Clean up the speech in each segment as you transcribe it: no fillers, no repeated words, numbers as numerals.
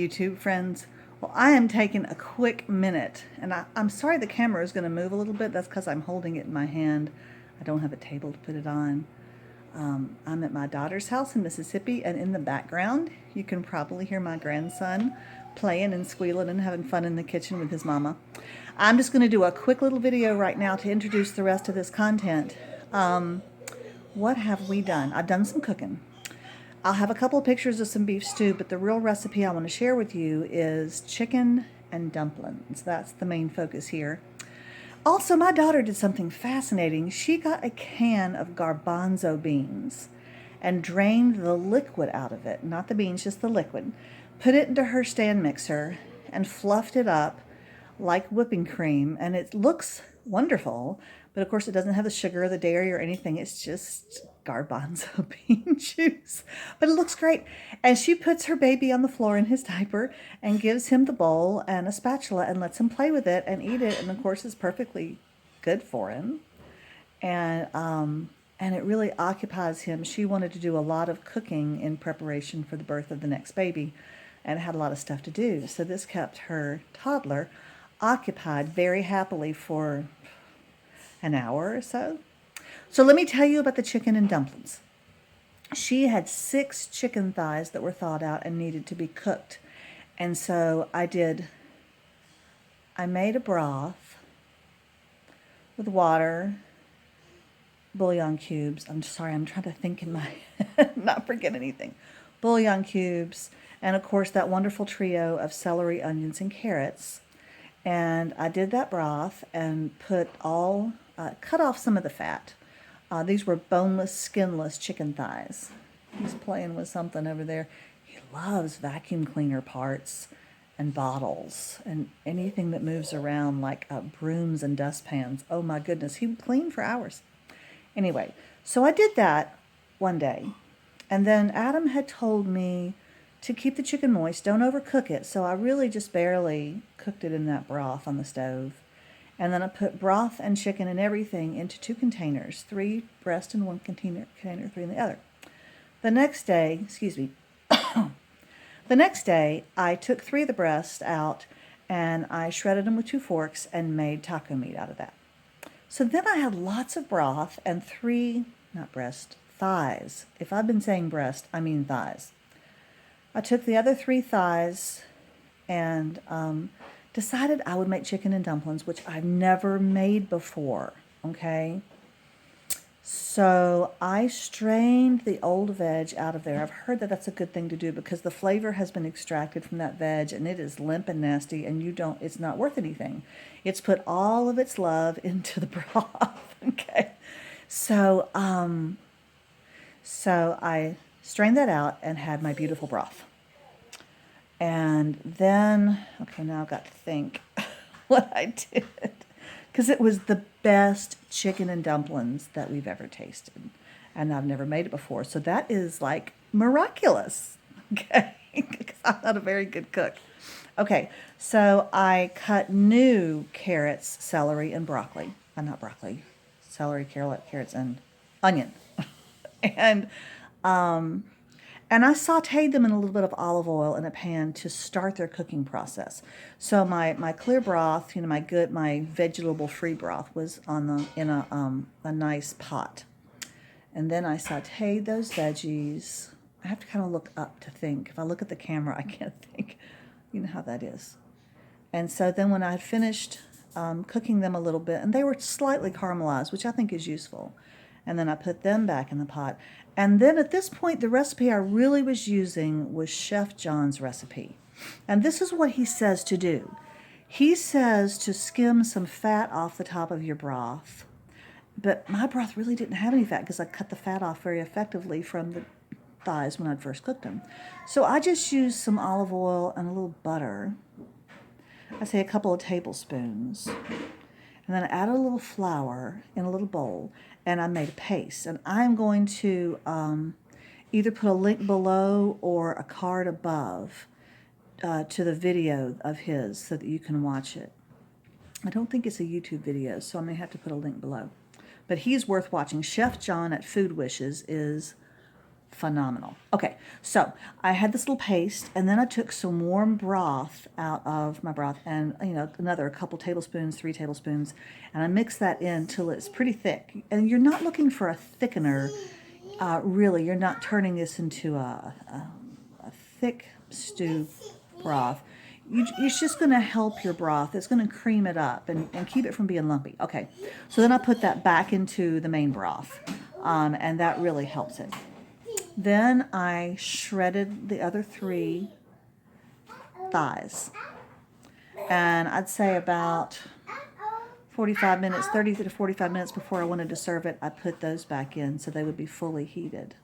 YouTube friends. Well, I am taking a quick minute, and I'm sorry the camera is going to move a little bit. That's because I'm holding it in my hand. I don't have a table to put it on. I'm at my daughter's house in Mississippi, and in the background, you can probably hear my grandson playing and squealing and having fun in the kitchen with his mama. I'm just going to do a quick little video right now to introduce the rest of this content. What have we done? I've done some cooking. I'll have a couple of pictures of some beef stew, but the real recipe I want to share with you is chicken and dumplings. That's the main focus here. Also, my daughter did something fascinating. She got a can of garbanzo beans and drained the liquid out of it, not the beans, just the liquid, put it into her stand mixer and fluffed it up like whipping cream, and it looks wonderful, but of course it doesn't have the sugar or the dairy or anything. It's just garbanzo bean juice, but it looks great. And she puts her baby on the floor in his diaper and gives him the bowl and a spatula and lets him play with it and eat it, and of course it's perfectly good for him. And it really occupies him. She wanted to do a lot of cooking in preparation for the birth of the next baby and had a lot of stuff to do. So this kept her toddler occupied very happily for an hour or so. So let me tell you about the chicken and dumplings. She had 6 chicken thighs that were thawed out and needed to be cooked. And so I made a broth with water, bouillon cubes. I'm sorry, I'm trying to think in my head, not forget anything. Bouillon cubes, and of course that wonderful trio of celery, onions, and carrots. And I did that broth and cut off some of the fat. These were boneless, skinless chicken thighs. He's playing with something over there. He loves vacuum cleaner parts and bottles and anything that moves around like brooms and dustpans. Oh my goodness, he would clean for hours. Anyway, so I did that one day. And then Adam had told me to keep the chicken moist, don't overcook it. So I really just barely cooked it in that broth on the stove. And then I put broth and chicken and everything into 2 containers, 3 breast in one container, 3 in the other. The next day, I took 3 of the breasts out and I shredded them with 2 forks and made taco meat out of that. So then I had lots of broth and 3, not breast, thighs. If I've been saying breast, I mean thighs. I took the other 3 thighs and decided I would make chicken and dumplings, which I've never made before, okay? So I strained the old veg out of there. I've heard that that's a good thing to do because the flavor has been extracted from that veg and it is limp and nasty and it's not worth anything. It's put all of its love into the broth, okay? So I strained that out and had my beautiful broth. And then, okay, now I've got to think what I did. Because it was the best chicken and dumplings that we've ever tasted. And I've never made it before. So that is like miraculous. Okay, because I'm not a very good cook. Okay, so I cut new carrots, celery, and broccoli. Not broccoli. Celery, carrots, and onion. And I sautéed them in a little bit of olive oil in a pan to start their cooking process. So my clear broth, my vegetable-free broth was in a nice pot. And then I sautéed those veggies. I have to kind of look up to think. If I look at the camera, I can't think. You know how that is. And so then when I had finished cooking them a little bit, and they were slightly caramelized, which I think is useful, and then I put them back in the pot. And then at this point, the recipe I really was using was Chef John's recipe. And this is what he says to do. He says to skim some fat off the top of your broth. But my broth really didn't have any fat because I cut the fat off very effectively from the thighs when I'd first cooked them. So I just used some olive oil and a little butter. I say a couple of tablespoons. And then I added a little flour in a little bowl, and I made a paste. And I'm going to either put a link below or a card above to the video of his so that you can watch it. I don't think it's a YouTube video, so I may have to put a link below. But he's worth watching. Chef John at Food Wishes is phenomenal. Okay, so I had this little paste, and then I took some warm broth out of my broth, and another couple tablespoons, 3 tablespoons, and I mixed that in till it's pretty thick. And you're not looking for a thickener, really. You're not turning this into a thick stew broth. It's just going to help your broth. It's going to cream it up and keep it from being lumpy. Okay, so then I put that back into the main broth, and that really helps it. Then I shredded the other 3 thighs. And I'd say about 45 minutes, 30 to 45 minutes before I wanted to serve it, I put those back in so they would be fully heated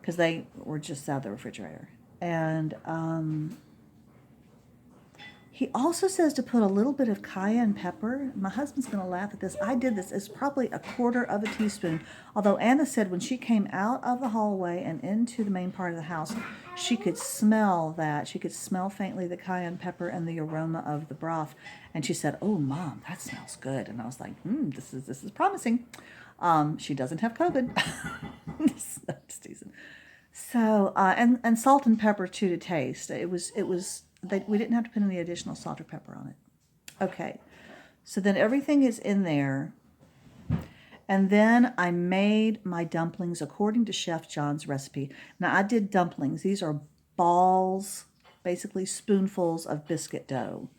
because they were just out of the refrigerator. And he also says to put a little bit of cayenne pepper. My husband's going to laugh at this. I did this. It's probably a quarter of a teaspoon. Although Anna said when she came out of the hallway and into the main part of the house, she could smell that. She could smell faintly the cayenne pepper and the aroma of the broth. And she said, "Oh, Mom, that smells good." And I was like, this is promising. She doesn't have COVID. Just teasing. So, and salt and pepper too to taste. We didn't have to put any additional salt or pepper on it. Okay, so then everything is in there. And then I made my dumplings according to Chef John's recipe. Now, I did dumplings. These are balls, basically spoonfuls of biscuit dough.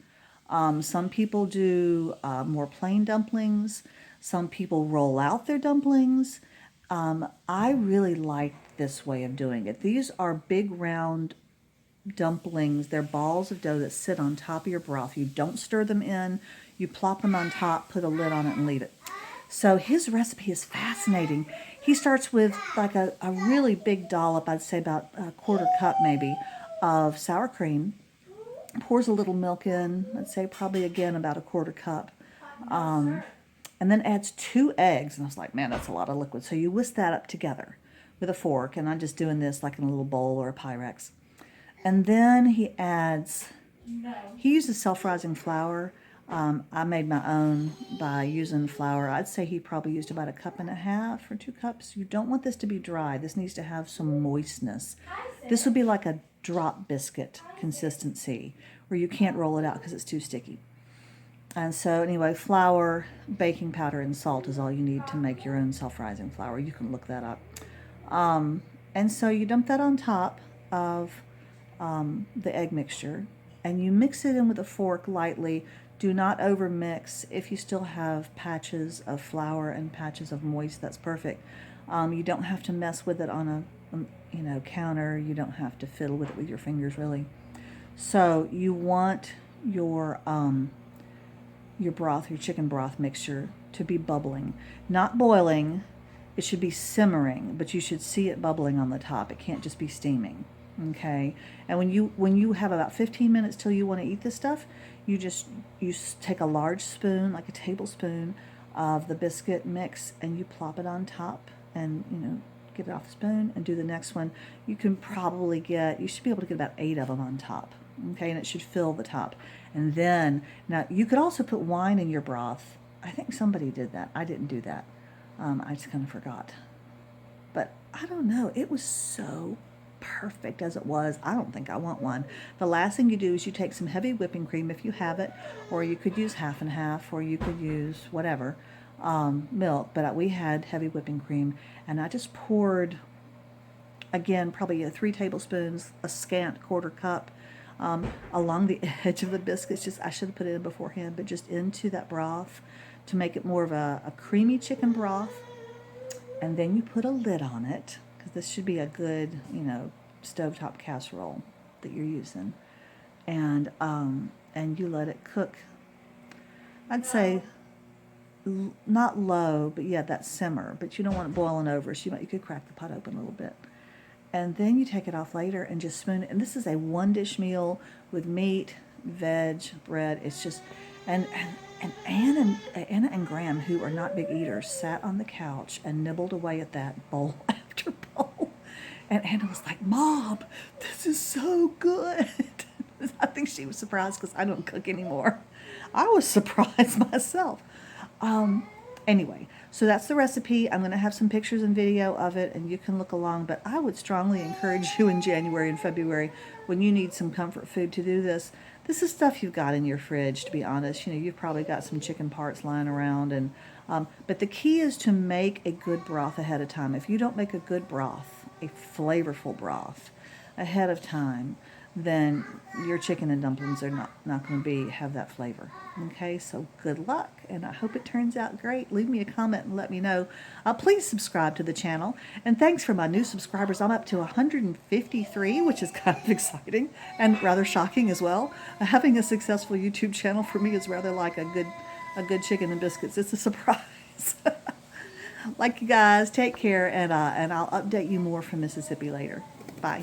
Some people do more plain dumplings. Some people roll out their dumplings. I really like this way of doing it. These are big round dumplings. They're balls of dough that sit on top of your broth. You don't stir them in. You plop them on top, put a lid on it, and leave it. So his recipe is fascinating. He starts with like a really big dollop, I'd say about a quarter cup maybe, of sour cream. Pours a little milk in, I'd say probably again about a quarter cup. And then adds 2 eggs. And I was like, man, that's a lot of liquid. So you whisk that up together with a fork. And I'm just doing this like in a little bowl or a Pyrex. And then he uses self-rising flour. I made my own by using flour. I'd say he probably used about 1.5 cups or 2 cups. You don't want this to be dry. This needs to have some moistness. This would be like a drop biscuit consistency where you can't roll it out because it's too sticky. And so anyway, flour, baking powder, and salt is all you need to make your own self-rising flour. You can look that up. And so you dump that on top of the egg mixture, and you mix it in with a fork lightly. Do not overmix. If you still have patches of flour and patches of moist, that's perfect. You don't have to mess with it on a counter. You don't have to fiddle with it with your fingers, really. So you want your broth, your chicken broth mixture, to be bubbling, not boiling. It should be simmering, but you should see it bubbling on the top. It can't just be steaming. Okay, and when you have about 15 minutes till you want to eat this stuff, you take a large spoon, like a tablespoon of the biscuit mix, and you plop it on top, and get it off the spoon and do the next one. You should be able to get about 8 of them on top. Okay, and it should fill the top. And then now you could also put wine in your broth. I think somebody did that. I didn't do that. I just kind of forgot. But I don't know. It was so perfect as it was. I don't think I want one. The last thing you do is you take some heavy whipping cream if you have it, or you could use half and half, or you could use whatever, milk. But we had heavy whipping cream, and I just poured, again, probably 3 tablespoons, a scant quarter cup, along the edge of the biscuits. I should have put it in beforehand, but just into that broth to make it more of a creamy chicken broth. And then you put a lid on it, because this should be a good, stovetop casserole that you're using. And you let it cook. I'd say not low, but yeah, that simmer. But you don't want it boiling over, so you could crack the pot open a little bit. And then you take it off later and just spoon it. And this is a 1-dish meal with meat, veg, bread. It's just, and Anna and Graham, who are not big eaters, sat on the couch and nibbled away at that bowl after bowl. And Anna was like, "Mom, this is so good." I think she was surprised because I don't cook anymore. I was surprised myself. Anyway, So that's the recipe. I'm going to have some pictures and video of it, and you can look along. But I would strongly encourage you in January and February, when you need some comfort food, to do this. This is stuff you've got in your fridge, to be honest. You've probably got some chicken parts lying around. But the key is to make a good broth ahead of time. If you don't make a good broth, a flavorful broth, ahead of time, then your chicken and dumplings are not going to have that flavor. Okay, so good luck, and I hope it turns out great. Leave me a comment and let me know. Please subscribe to the channel, and thanks for my new subscribers. I'm up to 153, which is kind of exciting and rather shocking as well. Having a successful YouTube channel for me is rather like a good chicken and biscuits. It's a surprise. Like you guys, take care, and I'll update you more from Mississippi later. Bye.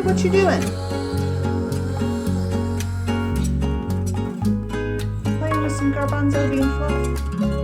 What you doing? Playing with some garbanzo bean fluff?